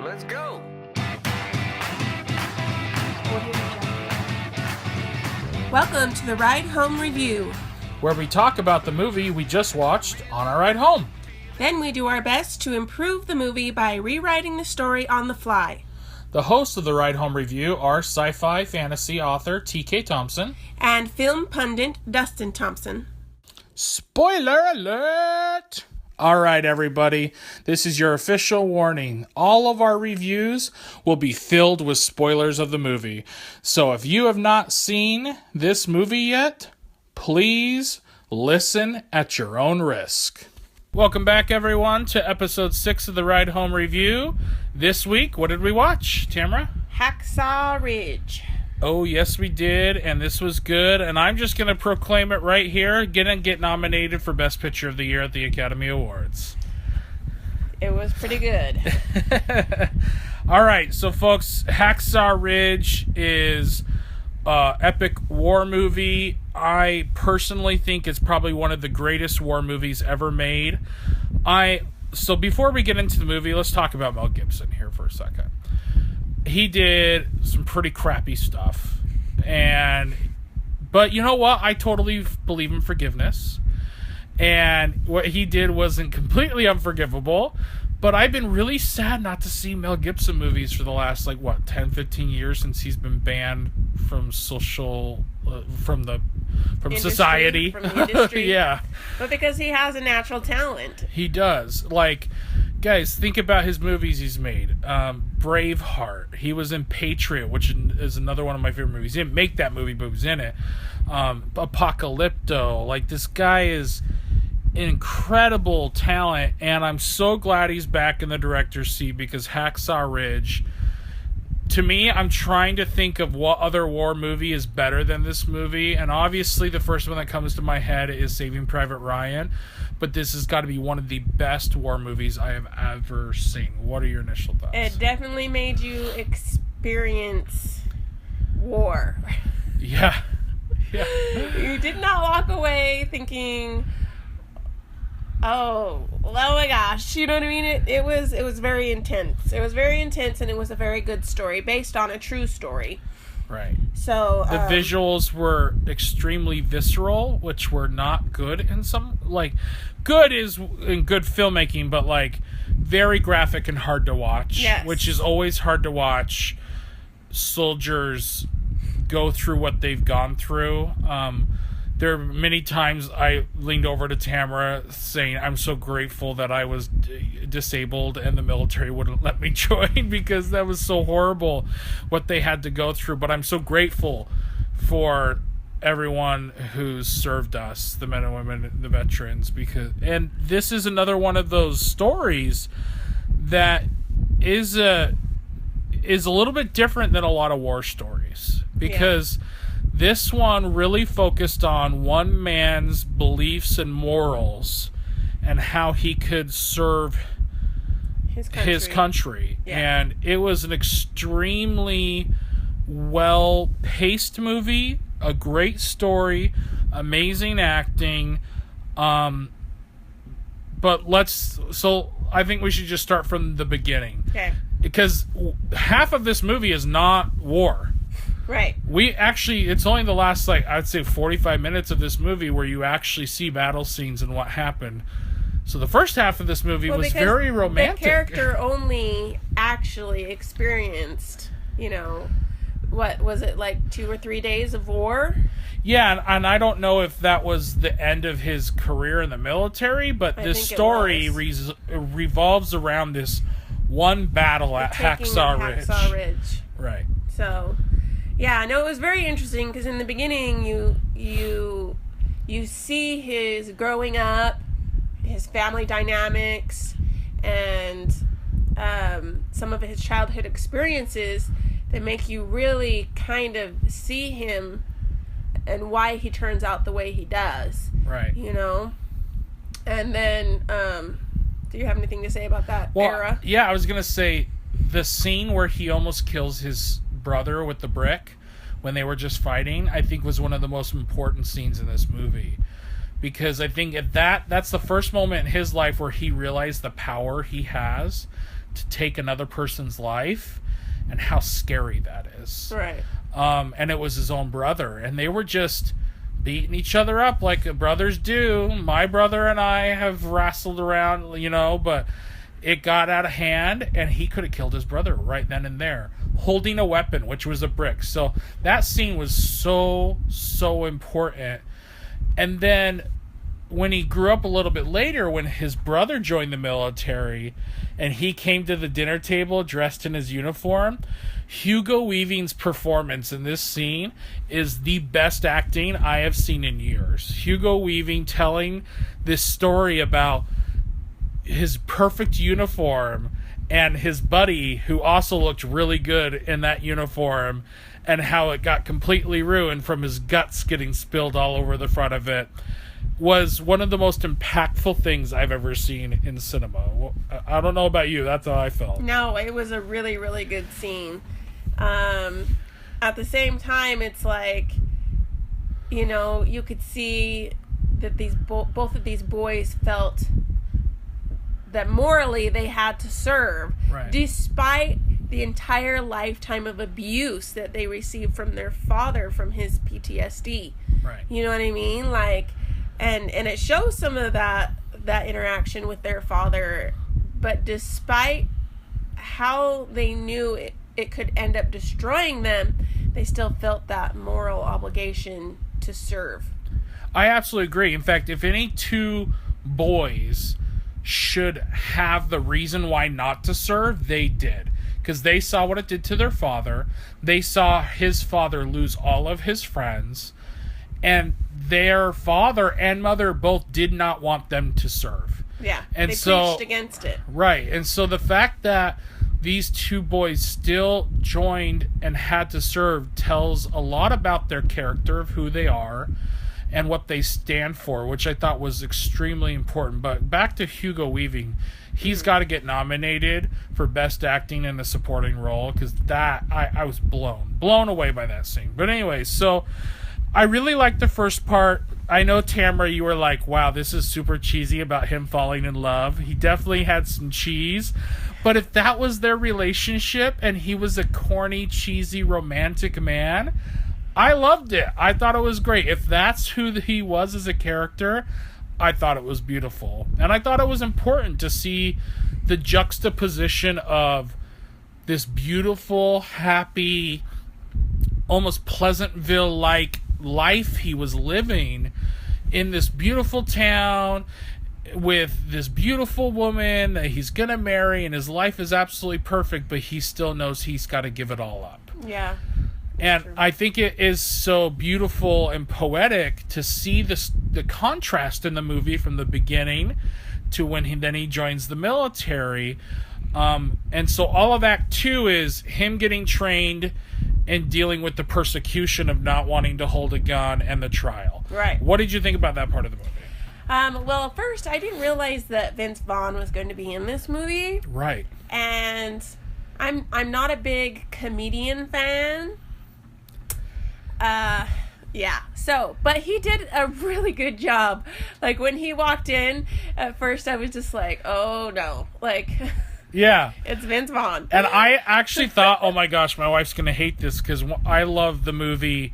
Let's go. Welcome to the Ride Home Review, where we talk about the movie we just watched on our ride home. Then we do our best to improve the movie by rewriting the story on the fly. The hosts of the Ride Home Review are sci-fi fantasy author T.K. Thompson and film pundit Dustin Thompson. Spoiler alert! Alright everybody, this is your official warning. All of our reviews will be filled with spoilers of the movie. So if you have not seen this movie yet, please listen at your own risk. Welcome back everyone to episode 6 of the Ride Home Review. This week, what did we watch, Tamara? Hacksaw Ridge. Oh, yes, we did, and this was good, and I'm just going to proclaim it right here. Gonna get nominated for Best Picture of the Year at the Academy Awards. It was pretty good. All right, so folks, Hacksaw Ridge is an epic war movie. I personally think it's probably one of the greatest war movies ever made. So before we get into the movie, let's talk about Mel Gibson here for a second. He did some pretty crappy stuff, but you know what? I totally believe in forgiveness, and what he did wasn't completely unforgivable, but I've been really sad not to see Mel Gibson movies for the last, 10, 15 years since he's been banned from from society. From the industry. Yeah. But because he has a natural talent. He does. Guys, think about his movies he's made. Braveheart. He was in Patriot, which is another one of my favorite movies. He didn't make that movie, but he was in it. Apocalypto. This guy is incredible talent, and I'm so glad he's back in the director's seat because Hacksaw Ridge, to me, I'm trying to think of what other war movie is better than this movie, and obviously the first one that comes to my head is Saving Private Ryan, but this has got to be one of the best war movies I have ever seen. What are your initial thoughts? It definitely made you experience war. Yeah. You did not walk away thinking, oh my gosh, you know what I mean? It was very intense. It was very intense, and it was a very good story based on a true story. Right. So the visuals were extremely visceral, which were not good in some, good is in good filmmaking, but very graphic and hard to watch. Yes. Which is always hard to watch soldiers go through what they've gone through. There are many times I leaned over to Tamara saying, I'm so grateful that I was disabled and the military wouldn't let me join because that was so horrible what they had to go through. But I'm so grateful for everyone who's served us, the men and women, the veterans, and this is another one of those stories that is a little bit different than a lot of war stories because this one really focused on one man's beliefs and morals and how he could serve his country. Yeah. And it was an extremely well-paced movie, a great story, amazing acting. So I think we should just start from the beginning. Okay. Because half of this movie is not war. Right. It's only the last, I'd say 45 minutes of this movie where you actually see battle scenes and what happened. So the first half of this movie was very romantic. The character only actually experienced, what was it, 2 or 3 days of war? Yeah, and I don't know if that was the end of his career in the military, but this story revolves around this one battle at Hacksaw Ridge. Right. So, yeah, no, it was very interesting because in the beginning you see his growing up, his family dynamics, and some of his childhood experiences that make you really kind of see him and why he turns out the way he does. Right. And then, do you have anything to say about that era? Yeah, I was going to say the scene where he almost kills his brother with the brick when they were just fighting, I think was one of the most important scenes in this movie. because I think that's the first moment in his life where he realized the power he has to take another person's life and how scary that is. Right. And it was his own brother, and they were just beating each other up like brothers do. My brother and I have wrestled around, but it got out of hand, and he could have killed his brother right then and there, holding a weapon, which was a brick. So that scene was so important. And then when he grew up a little bit later, when his brother joined the military and he came to the dinner table dressed in his uniform, Hugo Weaving's performance in this scene is the best acting I have seen in years. Hugo Weaving telling this story about his perfect uniform and his buddy, who also looked really good in that uniform, and how it got completely ruined from his guts getting spilled all over the front of it, was one of the most impactful things I've ever seen in cinema. I don't know about you, that's how I felt. No, it was a really, really good scene. At the same time, it's like, you could see that both of these boys felt that morally they had to serve, right, despite the entire lifetime of abuse that they received from their father from his PTSD. Right. You know what I mean? Like, and it shows some of that interaction with their father, but despite how they knew it could end up destroying them, they still felt that moral obligation to serve. I absolutely agree. In fact, if any two boys should have the reason why not to serve, they did. Because they saw what it did to their father. They saw his father lose all of his friends. And their father and mother both did not want them to serve. Yeah, and they so, preached against it. Right. And so the fact that these two boys still joined and had to serve tells a lot about their character, of who they are and what they stand for, which I thought was extremely important. But back to Hugo Weaving, he's got to get nominated for Best Acting in a Supporting Role, because that I was blown away by that scene. But anyway, so I really liked the first part. I know, Tamara, you were like, wow, this is super cheesy about him falling in love. He definitely had some cheese. But if that was their relationship and he was a corny, cheesy, romantic man, I loved it. I thought it was great. If that's who he was as a character, I thought it was beautiful. And I thought it was important to see the juxtaposition of this beautiful, happy, almost Pleasantville-like life he was living in this beautiful town with this beautiful woman that he's gonna marry, and his life is absolutely perfect, but he still knows he's got to give it all up. Yeah. And true. I think it is so beautiful and poetic to see the contrast in the movie from the beginning to when he joins the military. And so all of Act 2 is him getting trained and dealing with the persecution of not wanting to hold a gun and the trial. Right. What did you think about that part of the movie? Well, at first, I didn't realize that Vince Vaughn was going to be in this movie. Right. And I'm not a big comedian fan. Yeah. So, but he did a really good job. Like, when he walked in, at first I was just like, oh no. Like, yeah. It's Vince Vaughn. And I actually thought, oh my gosh, my wife's going to hate this, because I love the movie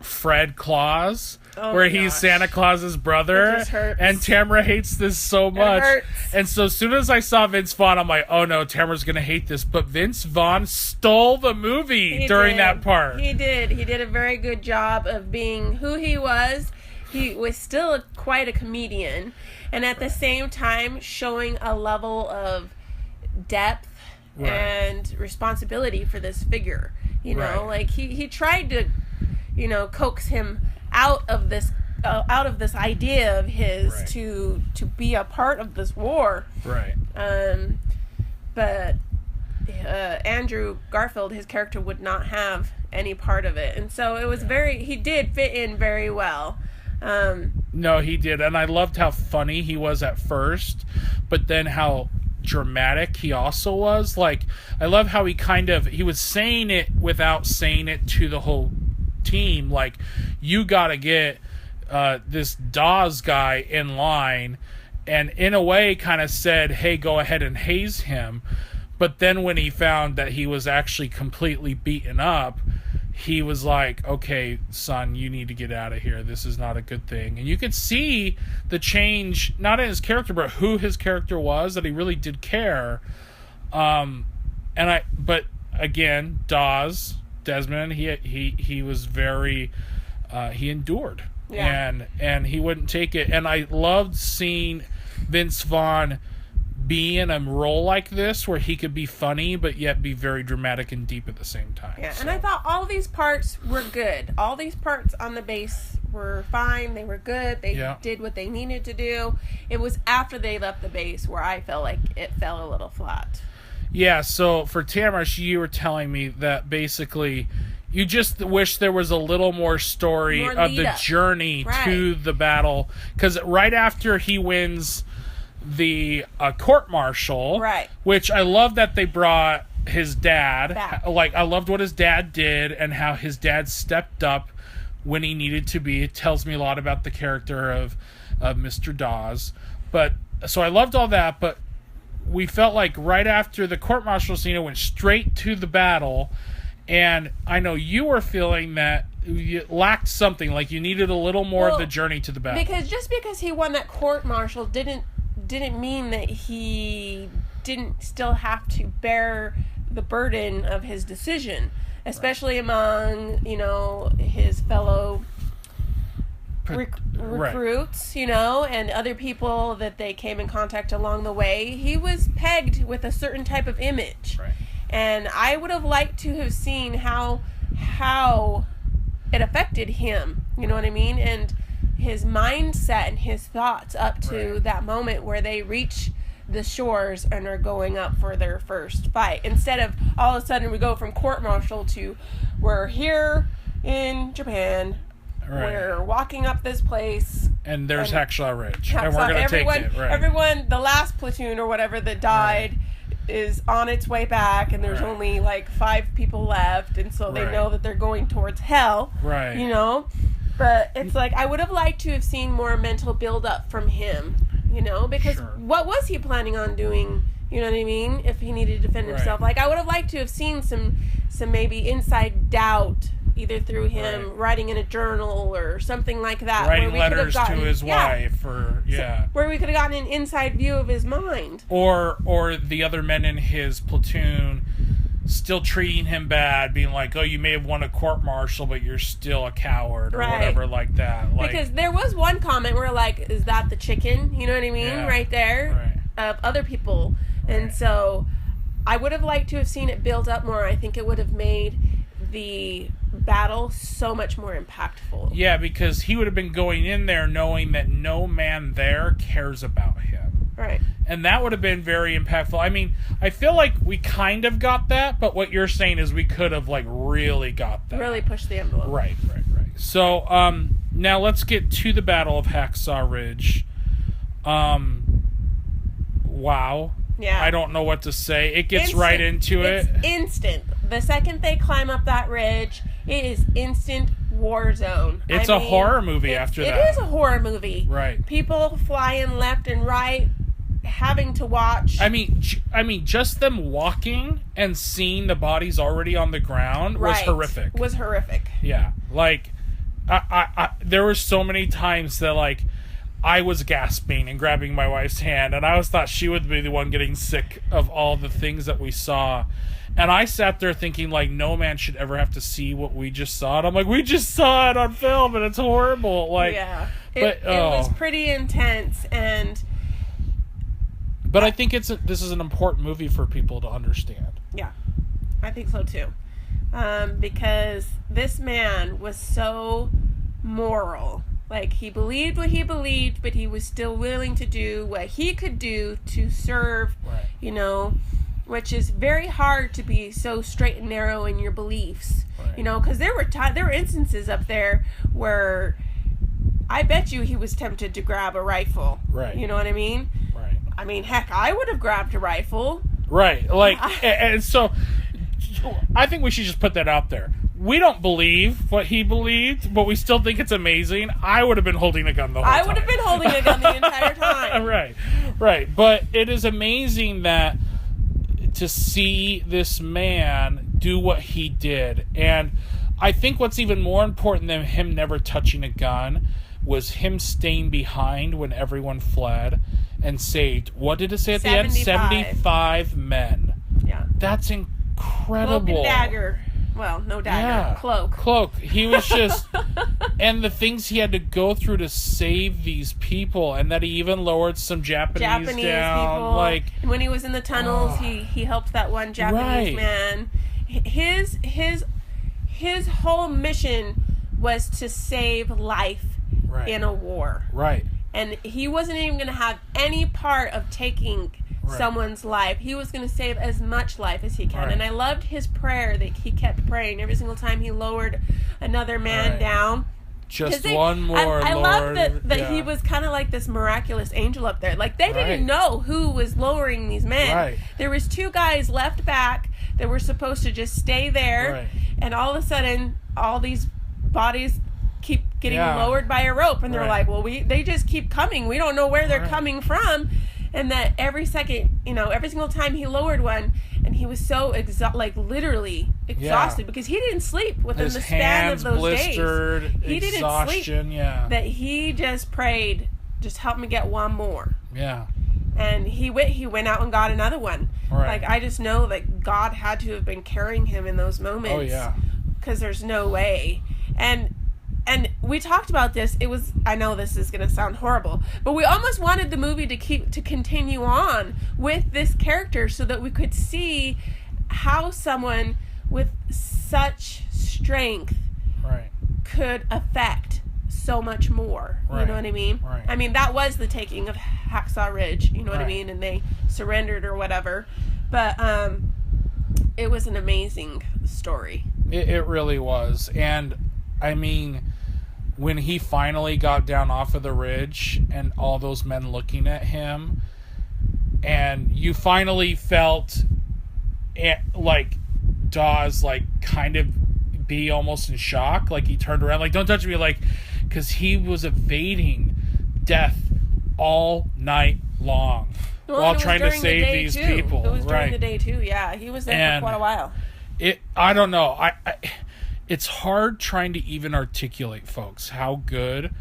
Fred Claus, where he's Santa Claus's brother. It just hurts. And Tamara hates this so much. It hurts. And so as soon as I saw Vince Vaughn, I'm like, oh no, Tamara's going to hate this. But Vince Vaughn stole the movie during that part. He did. He did a very good job of being who he was. He was still quite a comedian, and at the same time showing a level of depth and responsibility for this figure. You know, like he tried to, coax him out of this idea of his to be a part of this war. Right. But Andrew Garfield, his character, would not have any part of it, and so it was he did fit in very well. No, he did, and I loved how funny he was at first, but then how dramatic he also was. Like, I love how he was saying it without saying it to the whole team. Like, you gotta get this Dawes guy in line, and in a way kind of said, hey, go ahead and haze him. But then when he found that he was actually completely beaten up, he was like, okay, son, you need to get out of here. This is not a good thing. And you could see the change, not in his character, but who his character was, that he really did care. But again, Desmond, he was very, he endured. Yeah. And he wouldn't take it. And I loved seeing Vince Vaughn be in a role like this where he could be funny but yet be very dramatic and deep at the same time. Yeah, and I thought all these parts were good. All these parts on the base were fine. They were good. They did what they needed to do. It was after they left the base where I felt like it fell a little flat. Yeah, so for Tamara, you were telling me that basically you just wish there was a little more story of the journey to the battle. Because right after he wins the court-martial, right, which I love that they brought his dad back. Like, I loved what his dad did and how his dad stepped up when he needed to be. It tells me a lot about the character of Mr. Dawes. But so I loved all that, but we felt like right after the court-martial scene, it went straight to the battle. And I know you were feeling that you lacked something, like you needed a little more of the journey to the battle. Because just because he won that court-martial didn't mean that he didn't still have to bear the burden of his decision, especially among, his fellow recruits, and other people that they came in contact along the way. He was pegged with a certain type of image. Right. And I would have liked to have seen how it affected him, you know what I mean? And his mindset and his thoughts up to that moment where they reach the shores and are going up for their first fight. Instead of all of a sudden we go from court-martial to we're here in Japan, we're walking up this place. And there's Hacksaw Ridge. And we're going to take it. Right. Everyone, the last platoon or whatever that died is on its way back, and there's only like 5 people left, and so they know that they're going towards hell. Right. But it's like, I would have liked to have seen more mental build-up from him, because what was he planning on doing, you know what I mean, if he needed to defend himself? Like, I would have liked to have seen some maybe inside doubt, either through him writing in a journal or something like that. Writing letters to his wife, or, where we could have gotten an inside view of his mind. Or the other men in his platoon still treating him bad, being like, oh, you may have won a court-martial, but you're still a coward, or whatever like that. Like, because there was one comment where, like, is that the chicken? You know what I mean? Right there. Of other people. And so I would have liked to have seen it build up more. I think it would have made the battle so much more impactful. Yeah, because he would have been going in there knowing that no man there cares about him. Right. And that would have been very impactful. I mean, I feel like we kind of got that, but what you're saying is we could have, like, really got that. Really pushed the envelope. Right. So, now let's get to the Battle of Hacksaw Ridge. Wow. Yeah. I don't know what to say. It gets right into it. It's instant. The second they climb up that ridge, it is instant war zone. It's a horror movie after that. It is a horror movie. Right. People flying left and right, having to watch. I mean, just them walking and seeing the bodies already on the ground was horrific. Was horrific. Yeah. Like, I there were so many times that, like, I was gasping and grabbing my wife's hand, and I always thought she would be the one getting sick of all the things that we saw. And I sat there thinking, like, no man should ever have to see what we just saw. And I'm like, we just saw it on film, and it's horrible. Like, yeah. It was pretty intense, but I think this is an important movie for people to understand. Yeah, I think so too. Because this man was so moral. Like, he believed what he believed, but he was still willing to do what he could do to serve, which is very hard to be so straight and narrow in your beliefs, because there were instances up there where I bet you he was tempted to grab a rifle. Right. You know what I mean? Right. I mean, heck, I would have grabbed a rifle. Right. Like, and so I think we should just put that out there. we don't believe what he believed, but we still think it's amazing. I would have been holding a gun the whole time. I would have been holding a gun the entire time. Right. But it is amazing that to see this man do what he did. And I think what's even more important than him never touching a gun was him staying behind when everyone fled and saved, what did it say at the end? 75 men. Yeah. That's incredible. Cloak and dagger. Well, no dagger. Yeah. Cloak. He was just... and the things he had to go through to save these people, and that he even lowered some Japanese down. People. Like, and when he was in the tunnels, he helped that one Japanese man. His whole mission was to save life in a war. Right. And he wasn't even going to have any part of taking someone's life. He was going to save as much life as he can. And I loved his prayer that he kept praying every single time he lowered another man down. Just one more, I Lord. love that he was kind of like this miraculous angel up there. Like, they didn't know who was lowering these men. Right. There was 2 guys left back that were supposed to just stay there. Right. And all of a sudden, all these bodies keep getting lowered by a rope. And they're like, well, they just keep coming. We don't know where they're coming from. And that every second, every single time he lowered one, and he was so literally exhausted because he didn't sleep within the span of those blistered, days. He didn't sleep. That he just prayed, just help me get one more. Yeah. And he went out and got another one. Right. Like, I just know that God had to have been carrying him in those moments. Oh yeah. Because there's no way. And we talked about this. I know this is going to sound horrible, but we almost wanted the movie to continue on with this character so that we could see how someone with such strength could affect so much more. You know what I mean? Right. I mean, that was the taking of Hacksaw Ridge, you know what I mean? And they surrendered or whatever. But it was an amazing story. It really was. And I mean, when he finally got down off of the ridge and all those men looking at him, and you finally felt like Dawes kind of be almost in shock, like he turned around like, don't touch me, like, because he was evading death all night long while trying to save these people. It was during the day too. Yeah, he was there for quite a while. I don't know. It's hard trying to even articulate, folks, how good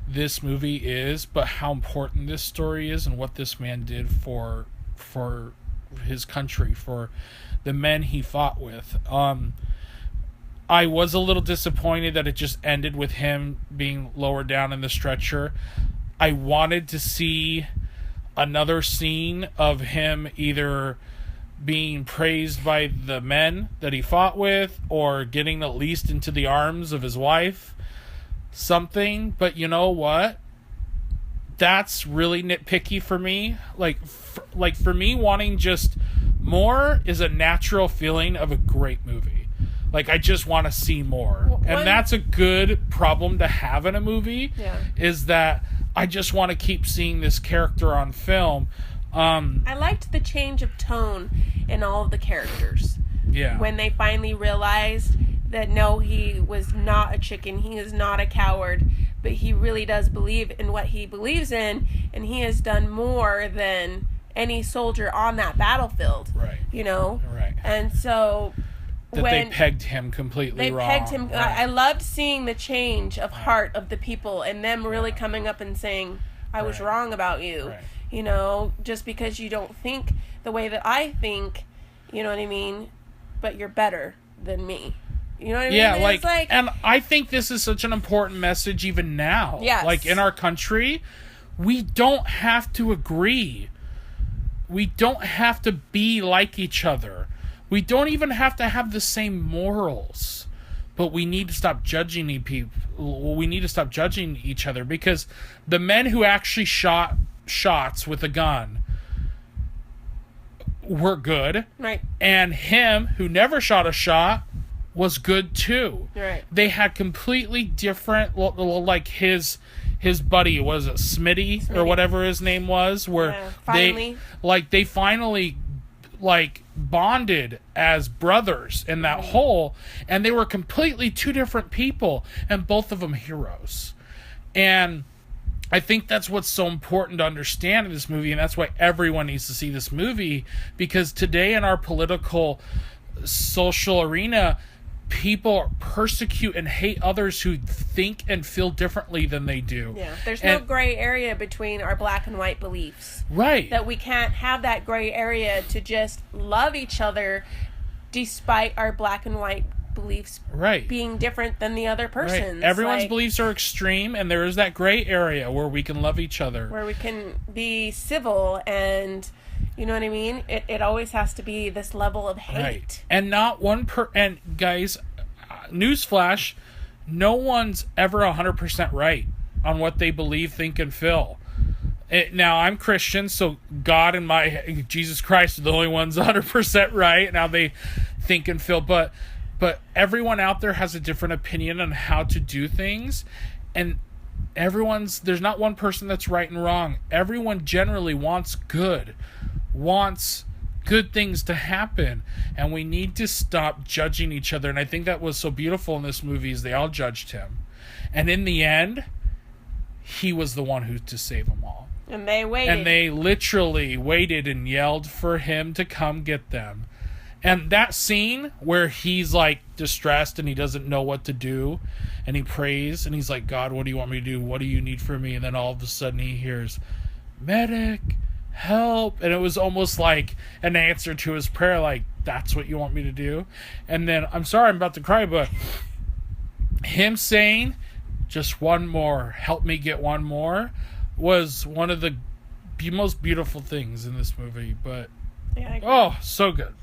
this movie is, but how important this story is and what this man did for his country, for the men he fought with. I was a little disappointed that it just ended with him being lowered down in the stretcher. I wanted to see another scene of him either being praised by the men that he fought with or getting at least into the arms of his wife, something. But you know what, that's really nitpicky for me. For me, wanting just more is a natural feeling of a great movie. Like, I just want to see more. And that's a good problem to have in a movie, is that I just want to keep seeing this character on film. I liked the change of tone in all of the characters. Yeah. When they finally realized that no, he was not a chicken, he is not a coward, but he really does believe in what he believes in, and he has done more than any soldier on that battlefield. Right. Right. And so they pegged him completely wrong. They pegged him. Right. I loved seeing the change of heart of the people and them really coming up and saying, I was wrong about you. Right. Just because you don't think the way that I think, you know what I mean? But you're better than me. You know what I mean? Yeah, and I think this is such an important message even now. Yes. Like, in our country, we don't have to agree. We don't have to be like each other. We don't even have to have the same morals. But we need to stop judging people. We need to stop judging each other, because the men who actually shot shots with a gun were good. Right. And him, who never shot a shot, was good too. Right. They had completely different, like his buddy, was it Smitty or whatever his name was, where they finally bonded as brothers in that hole, and they were completely two different people, and both of them heroes. And I think that's what's so important to understand in this movie, and that's why everyone needs to see this movie, because today in our political, social arena, people persecute and hate others who think and feel differently than they do. Yeah, there's no gray area between our black and white beliefs. Right. That we can't have that gray area to just love each other despite our black and white beliefs being different than the other person's. Right. Everyone's beliefs are extreme, and there is that gray area where we can love each other. Where we can be civil and... You know what I mean? It always has to be this level of hate. Right. And not one and guys, newsflash, no one's ever 100% right on what they believe, think, and feel. Now, I'm Christian, so God and Jesus Christ are the only ones 100% right and how they think and feel. But everyone out there has a different opinion on how to do things. And there's not one person that's right and wrong. Everyone generally wants good things to happen, and we need to stop judging each other. And I think that was so beautiful in this movie is they all judged him, and in the end he was the one who to save them all, and they waited, and they literally waited and yelled for him to come get them. And that scene where he's like distressed and he doesn't know what to do, and he prays and he's like, God, what do you want me to do? What do you need from me? And then all of a sudden he hears, medic, help. And it was almost like an answer to his prayer, like, that's what you want me to do? And then, I'm sorry, I'm about to cry, but him saying, just one more, help me get one more, was one of the most beautiful things in this movie. But, so good.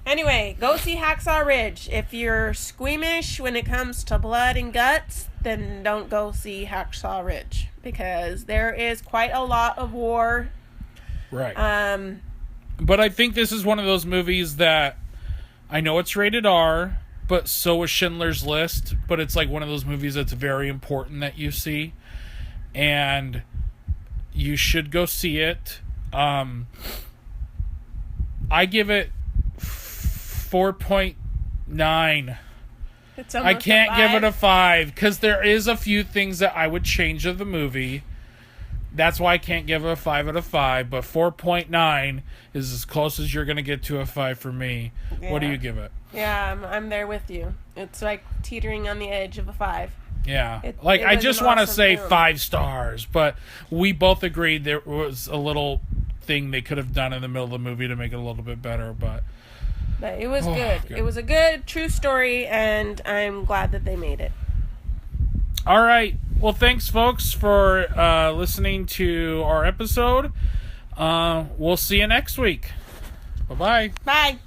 Anyway, go see Hacksaw Ridge. If you're squeamish when it comes to blood and guts, then don't go see Hacksaw Ridge, because there is quite a lot of war. Right. But I think this is one of those movies that, I know it's rated R, but so is Schindler's List, but it's like one of those movies that's very important that you see, and you should go see it. I give it 4.9. I can't give it a 5 because there is a few things that I would change of the movie. That's why I can't give it a 5 out of 5, but 4.9 is as close as you're going to get to a 5 for me. Yeah. What do you give it? Yeah, I'm there with you. It's like teetering on the edge of a 5. Yeah. I just want to say 5 stars, but we both agreed there was a little thing they could have done in the middle of the movie to make it a little bit better, but it was good. It was a good, true story, and I'm glad that they made it. All right. Well, thanks, folks, for listening to our episode. We'll see you next week. Bye-bye. Bye.